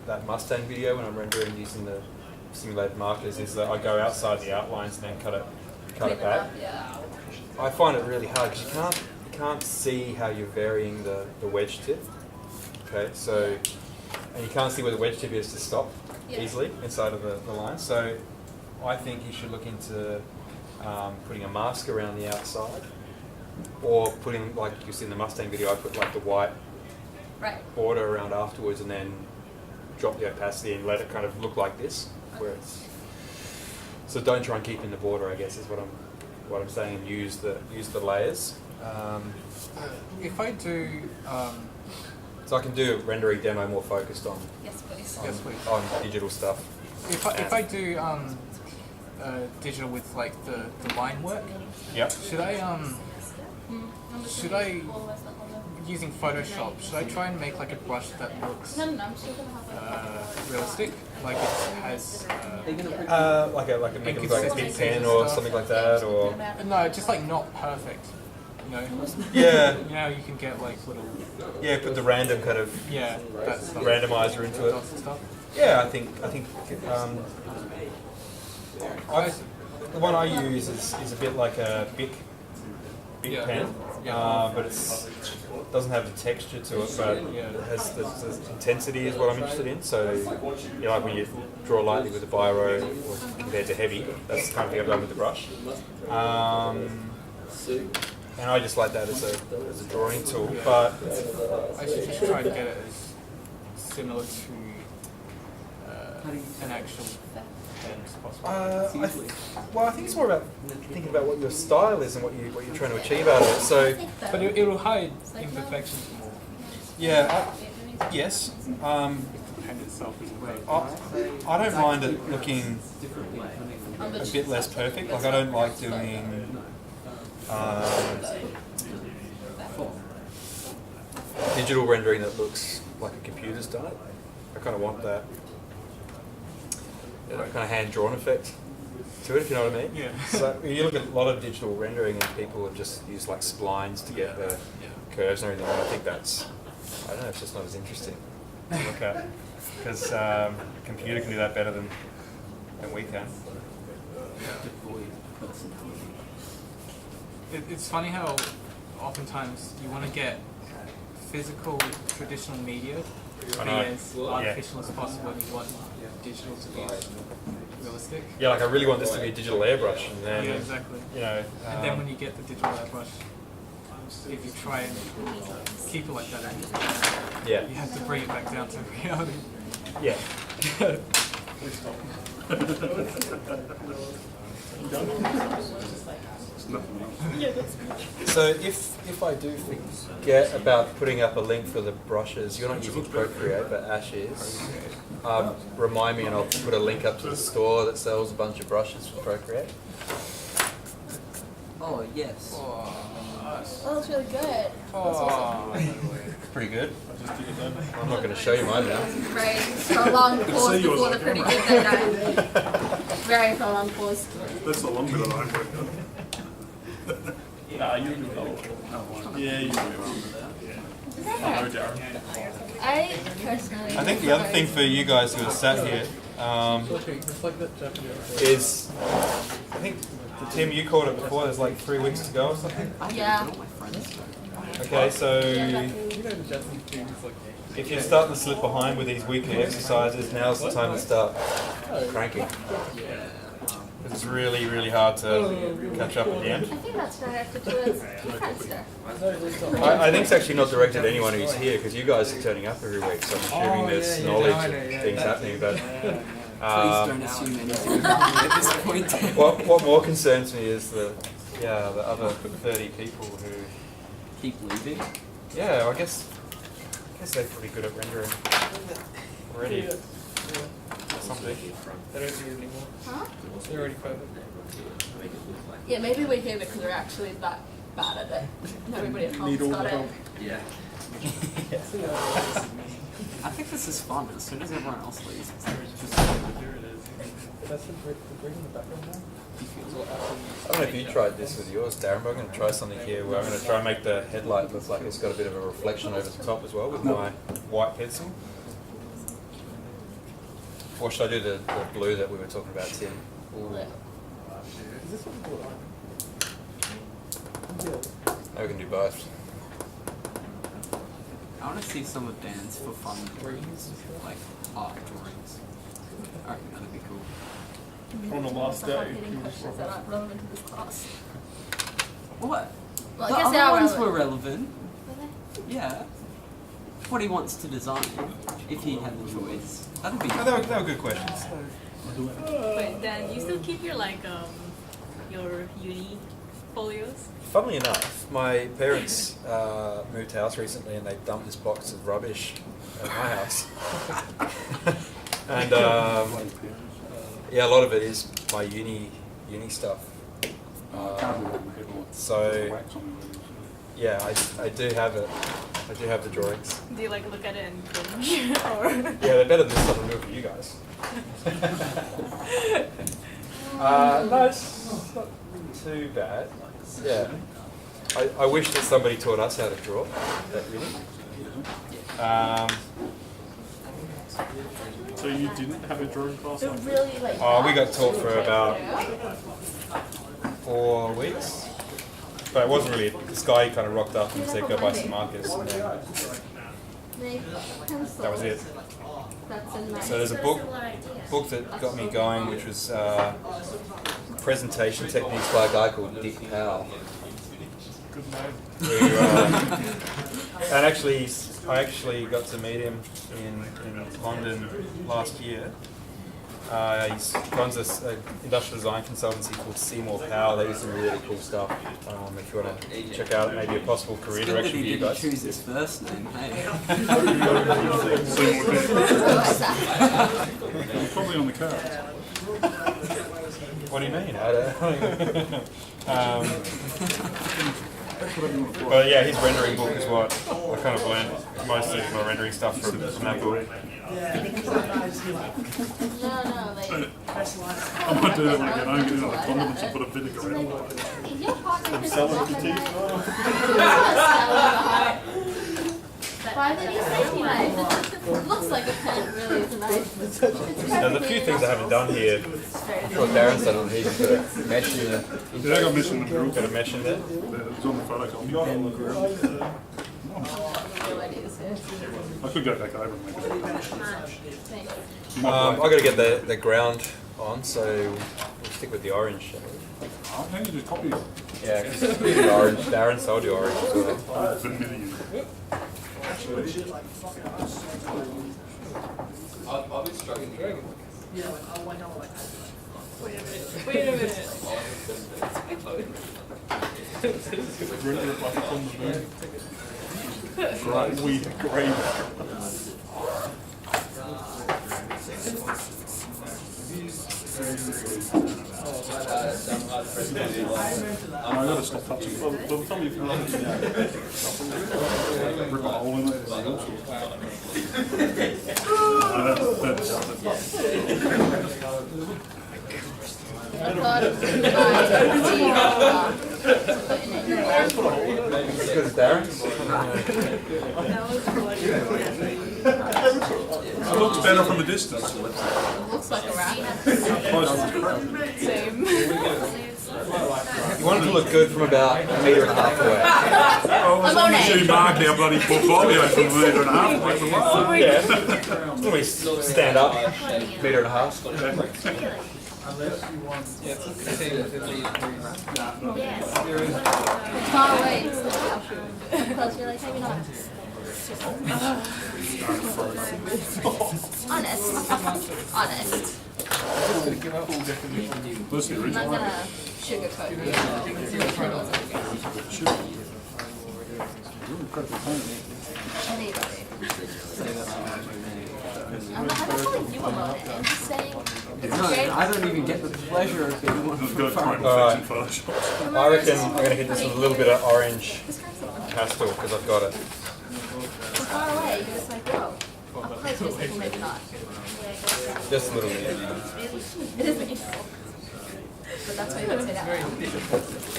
that Mustang video when I'm rendering using the simulated markers is that I go outside the outlines and then cut it Clean back. up, yeah. I find it really hard because you can't see how you're varying the wedge tip. Okay, so and you can't see where the wedge tip is to stop easily inside of the line. So I think you should look into putting a mask around the outside, or putting, like you see in the Mustang video, I put like the white border around afterwards, and then drop the opacity and let it kind of look like this, where it's. So don't try and keep in the border, I guess, is what I'm saying, and use the layers. If I do. So I can do a rendering demo more focused on on digital stuff. If I do digital with like the line work, should I using Photoshop, should I try and make like a brush that looks realistic, like it has like a make it look like a big pen or something like that, or no, just like not perfect. You know? Yeah. You know, you can get like little. Yeah, put the random kind of that stuff. randomizer into it. Yeah, I think the one I use is a bit like a big pen, but it doesn't have the texture to it, but it has the intensity is what I'm interested in. So, you know, like when you draw lightly with a biro or compared to heavy, that's the kind of thing I've done with the brush. And I just like that as a drawing tool, but I should just try to get it as similar to an actual pen as possible. I think it's more about thinking about what your style is and what you're trying to achieve out of it. So, but it will hide imperfections more. Yeah. Yes. The pen itself is great. I don't mind it looking a bit less perfect. Like I don't like doing. Digital rendering that looks like a computer's done it. I kind of want that kind of hand-drawn effect to it, if you know what I mean. Yeah. So you look at a lot of digital rendering and people have just used like splines to get the curves and everything, and I think that's, I don't know, it's just not as interesting to look at. Because a computer can do that better than we can. It's funny how oftentimes you want to get physical, traditional media to be as artificial as possible, and you want digital to be realistic. Yeah, like I really want this to be a digital airbrush, and then exactly. You know, and then when you get the digital airbrush, if you try and keep it like that, you have to bring it back down to reality. Yeah. So if I do forget about putting up a link for the brushes, you're not using Procreate, but Ash is. Remind me, and I'll put a link up to the store that sells a bunch of brushes for Procreate. Oh yes. Oh, that's really good. That's awesome. Pretty good. I'm not going to show you mine now. Right. Prolonged pause before the pretty good that Very prolonged pause. That's the longer that I've worked on. Nah, you do Yeah, you do. I personally. I think the other thing for you guys who are sat here is, I think, Tim, you called it before, there's like 3 weeks to go or something? Yeah. Okay, so if you're starting to slip behind with these weekly exercises, now's the time to start cranking. It's really, really hard to catch up at the end. I think that's directed towards Keycaster. I think it's actually not directed at anyone who's here, because you guys are turning up every week, so I'm assuming there's knowledge of things happening. But please don't assume anything about me at this point. what more concerns me is the other 30 people who keep leaving. Yeah, I guess they're pretty good at rendering already. Something. They don't do it anymore. Huh? They're already perfect. Yeah, maybe we're here because we're actually that bad at it. Everybody at home's got it. Yeah. I think this is fun. As soon as everyone else leaves, it's just. That's the brick in the background now. I don't know if you tried this with yours, Darren, but I'm going to try something here where I'm going to try and make the headlight look like it's got a bit of a reflection over the top as well with my white pencil. Or should I do the blue that we were talking about, Tim? Ooh. Is this what you brought we can do both. I want to see some of Dan's for fun drawings, like art drawings. I reckon that'd be cool. On the last I'm not day. getting questions that aren't relevant to this class. What? Well, The I guess they other are ones relevant. were relevant. Were they? Yeah. What he wants to design, if he had the choice. That'd be Oh, they were good questions. Wait, Dan, do you still keep your your uni folios? Funnily enough, my parents moved house recently and they dumped this box of rubbish at my house. And yeah, a lot of it is my uni stuff. So yeah, I do have it. I do have the drawings. Do you like look at it and cringe? Or Yeah, they're better than something new for you guys. No, it's not too bad. Yeah. I wish that somebody taught us how to draw. That really. So you didn't have a drawing class? They're really like. Oh, we got taught for about 4 weeks. But it wasn't really, this guy kind of rocked up and said go buy some markers. And then that was it. That's a nice. So there's a book that got me going, which was presentation techniques by a guy called Dick Powell. Good name. And actually, I actually got to meet him in London last year. He runs an industrial design consultancy called Seymour Powell. They do some really cool stuff. If you want to check out maybe a possible career good that direction for he you didn't guys. choose his first name, hey? Probably on the cards. What do you mean? But yeah, his rendering book is what I kind of learned most of my rendering stuff from that book. No, like. I might do that when I get home, get into the condiments and put a vinegar in it. Your partner is selling to tea. Why did you say knife? Looks like a pen, really, it's a knife. There's a few things I haven't done here. I'm sure Darren's done on here. You put a mesh in there. Yeah, I got mesh in the grill. Got a mesh in there. It's on the photo copy. I could go back over and make it. I got to get the ground on, so we'll stick with the orange. Shall we? Oh, how do you just copy it? Yeah, because the orange. Darren sold you orange as well. Vermilion. I've been struggling to wait a minute. Render it like it's on the moon. Great, weird, great. I gotta stop touching it. By the time you've rip a hole in it. I thought it was As good as Darren's. It looks better from a distance. It looks like a rat. Same. You want it to look good from about 1.5 meters away. Oh, as long as you mark our bloody portfolio from 1.5 meters away from us. Yeah. When we stand up, 1.5 meters. Unless you want to It's far away. It's close. You're like, maybe not. Honest. Honest. Where's the I'm not original? gonna sugarcoat you. Anybody. I'm not telling you about it. I'm just saying. No, I don't even get the pleasure of being one Let's from go far. try and fix in Photoshop. I reckon I'm going to hit this with a little bit of orange pastel because I've got it. From far away, you're just like, whoa. Up close, you're just thinking maybe not. Just a little bit. It is meaningful. But that's why you would say that.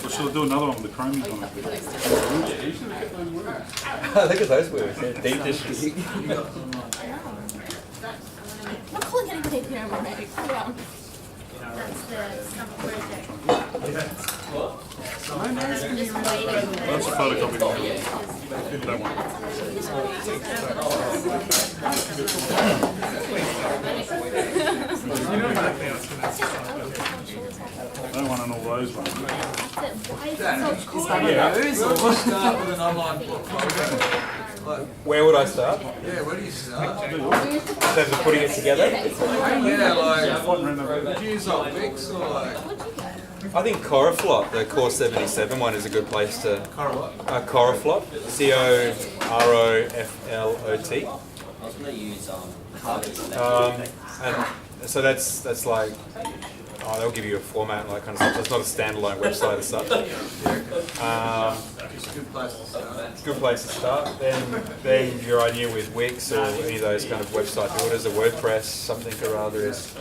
Or should I do another one with the chroming on it? Look at those words. Deep dishes. I'm not calling anybody a Pinot Meunier. Calm down. That's the summer project. My man's gonna be Just waiting. That's a photocopy. Don't worry. Don't want on all those ones. Start with an online portfolio. Like, Where would I start? yeah, where do you start? In terms of putting it together? Yeah, like, do you use like Wix or like I think Coroflop, the Core 77 one, is a good place to. Coroflop? Coroflop, COROFLOT. I was going to use Copic. And so that's like, oh, they'll give you a format and all that kind of stuff. So it's not a standalone website as such. It's a good place to start. Good place to start. Then your idea with Wix or any of those kind of website builders or WordPress, something or other is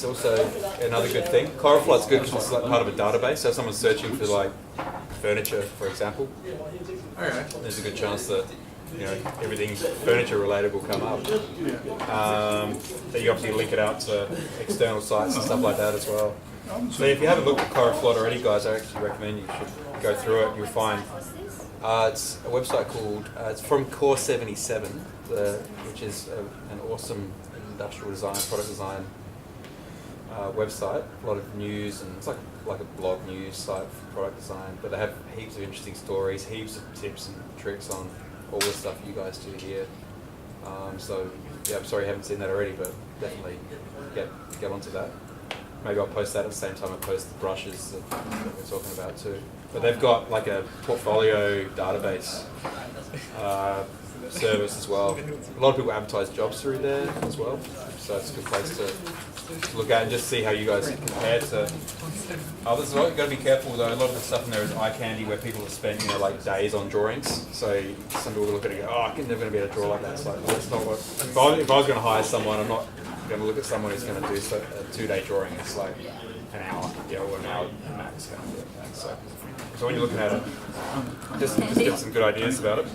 also another good thing. Coroflot's good because it's like part of a database. So if someone's searching for like furniture, for example, Okay. there's a good chance that everything furniture related will come up. Then you obviously link it out to external sites and stuff like that as well. So if you haven't looked at Coroflot already, guys, I actually recommend you should go through it. You'll find it's a website called it's from Core 77, which is an awesome industrial design, product design website. A lot of news, and it's like a blog news site for product design. But they have heaps of interesting stories, heaps of tips and tricks on all the stuff you guys do here. So yeah, I'm sorry you haven't seen that already, but definitely get onto that. Maybe I'll post that at the same time I post the brushes that we're talking about too. But they've got like a portfolio database service as well. A lot of people advertise jobs through there as well, so it's a good place to look at and just see how you guys compare to others. You've got to be careful though. A lot of the stuff in there is eye candy, where people have spent like days on drawings. So some people look at it and go, "Oh, I'm never going to be able to draw like that." It's like, well, that's not what. If I was going to hire someone, I'm not going to look at someone who's going to do a 2-day drawing. It's like an hour, or an hour max. Kind of thing. So when you're looking at it, just get some good ideas about it.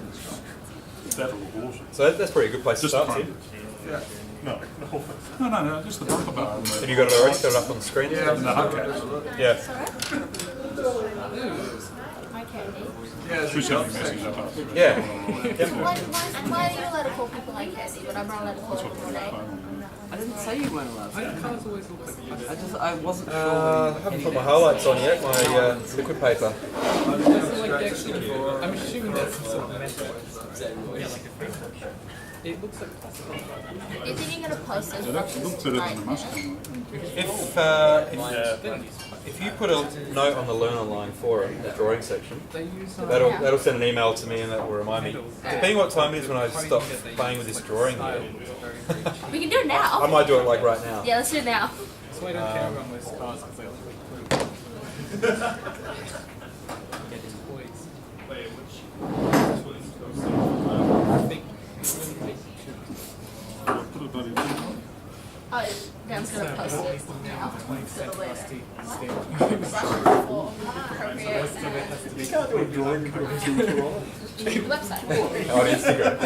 So that's probably a good place to start. Yeah. No, just the bumper bar. Have you got it already? Got it up on the screen? Yeah. Yeah. My candy. Yeah, Should send me a message up. Yeah. Why are you allowed to call people like candy, but I'm not allowed to call people Renee? I didn't say you weren't allowed to. Colours always look like you. I wasn't sure. I haven't put my highlights on yet. My liquid paper. I'm assuming that's some sort of metal. Yeah, like a frame. It looks like plastic. You think you're going to post this? It actually looks better than the Mustang. If you put a note on the Learn Online forum, the drawing section, They use that'll send an email to me and that will remind me. Depending what time it is when I stop playing with this drawing here, We can do it now. I might do it like right now. Yeah, let's do it now. That's why I don't care about most cars because they look like get toys. I think Put a bloody Oh, Dan's going to post it now. You can't do a drawing to a tool. Website. On Instagram.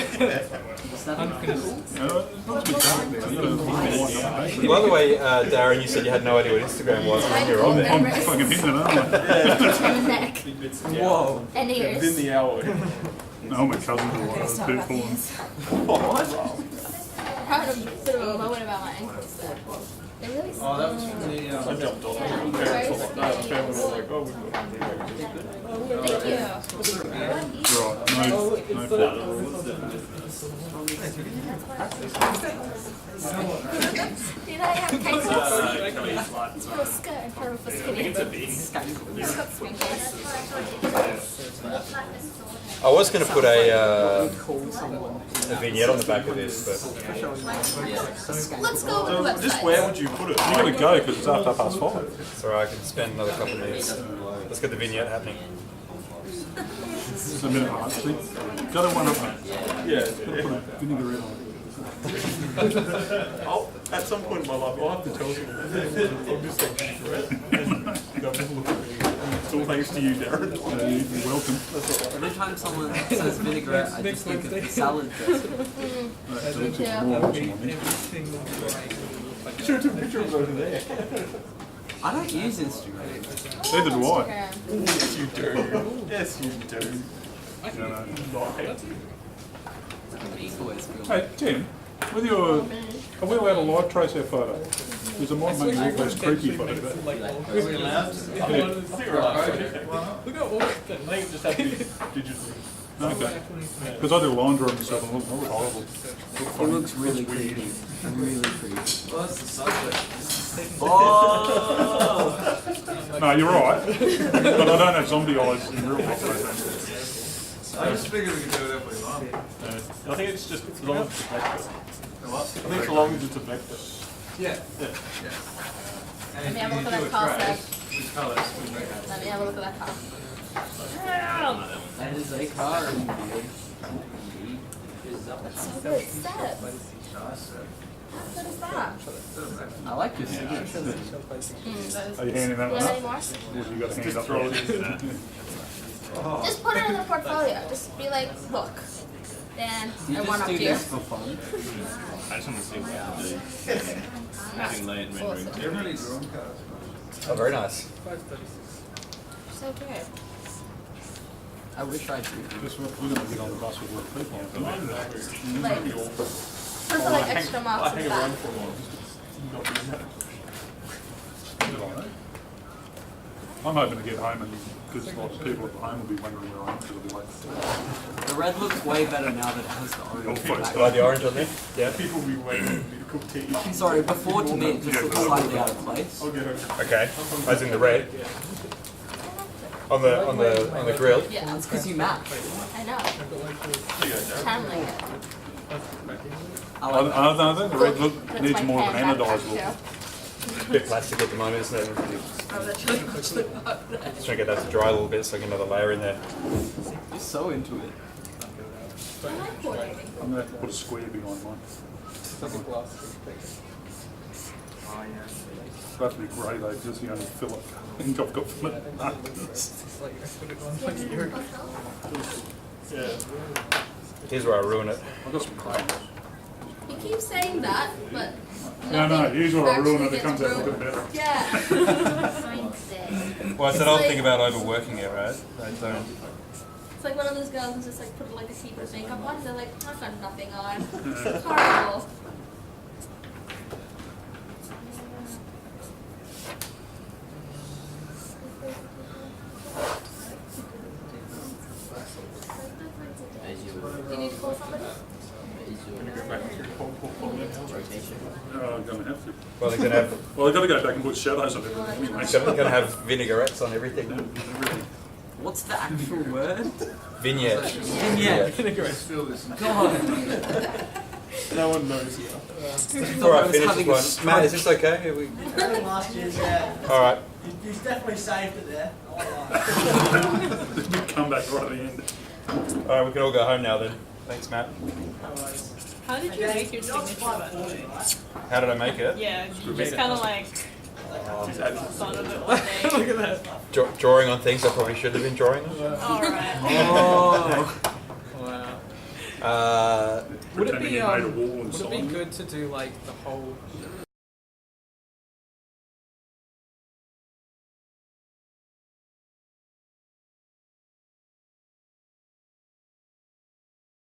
By the way, Darren, you said you had no idea what Instagram was when you were on there. I'm fucking hitting it, aren't I? And the neck. Whoa. And ears. Within the hour. No, my cousins are wild. They're pulling. I had a bit of a moment about my ankles there. They're really small. Oh, that was from the. I jumped on it. Parents were like, no, the family were like, oh, we've got Thank you. Right, no fault. Did I have cases? For a skirt and for skinny. It's got swingers. I was going to put a vignette on the back of this, but Let's go with the website. Just where would you put it? You gotta go because it's after 5:30. it's alright, I can spend another couple of minutes. Let's get the vignette happening. It's a minute and a half. See? Go to one up there. Yeah. Put a vinegar in on At some point in my life, I'll have to tell someone. I'm just like, it's all thanks to you, Darren. it. You're welcome. Every time someone says vinaigrette, I just think of the salad dressing. That's more watching on me. everything looks like Should have took a picture of it over there. I don't use Instagram. Neither do I. Yes, you do. Yes, you do. These always feel Hey, Tim, with your, are we allowed to live trace our photo? Because it might make it look less creepy if I do that. Are we allowed? I think you're right. Look at all that. I think just have to be digitally. Okay. Because I do line drawing myself and it looks horrible. It looks really creepy. Really creepy. Well, that's the subject. Oh! No, you're right. But I don't have zombie eyes in real life. I just figured we could do whatever we want. I think it's just as long as it's a vector. What? I think so long as it's a vector. Yeah. Yeah. And Let me have a if look you at do that car, a trace, which colours would make it? Let me have a look at that car. That is a car indeed. That's so good set. Nice, so. How good is that? I like your signature. Are you handing that Do you one have up? any more? Or you got to hand Just up throw it there? into that. Just put it in the portfolio. Just be like, look, Dan, Do you I just one up do to you. this for fun? I just want to see what you do. Adding layer and rendering. Do you have any drawing cards? Oh, very nice. So good. I wish I did. Just, we're going to get on the bus with work people. Like, put some like extra marks in the back. I'm hoping to get home and, because a lot of people at home will be wondering where I am because it'll be late. The red looks way better now that it has the orange. folks, Like the orange on there? Yeah. People will be waiting for me to cook tea. Sorry, before to me it just looks slightly out of place. I'll get her. Okay. As in the red. On the grill. Yeah, It's because you match. I know. Channeling it. I like I think the red look That's needs my more of an hand back anodized look. too. A bit plastic at the moment, isn't it? Oh, that's really much like that. Just trying to get that to dry a little bit so I get another layer in there. You're so into it. I like coordinating. I'm going to have to put a square behind mine. That'd be great though, because the only filler ink I've got from it. Yeah. Here's where I ruin it. I've got some crayons. You keep saying that, but No, here's where I ruin it, actually it comes out gets looking better. yeah. Well, it's that old thing about overworking it, right? I don't. It's like one of those girls who's just like put like a secret makeup on. They're like, I've got nothing on. It's horrible. Do you need to call somebody? Oh, I'm going to have to. Well, they're gonna have. Well, I've got to go back and put shadows on everything anyway. They're gonna have vinaigrettes on everything. What's the actual word? Vignette. Vignette. Let's fill this. God. No one knows yet. All right, finish this one. Matt, is this okay? Are we... Last year's, yeah. All right. He's definitely saved it there. I like that. The big comeback right at the end. All right, we can all go home now then. Thanks, Matt. How did you make your signature button? How did I make it? Yeah, you just kind of like thought of it one day. Look at that. Drawing on things I probably should have been drawing on. Alright. Oh. Wow. Would it Pretending be he made a wall and would it be sign. good to do like the whole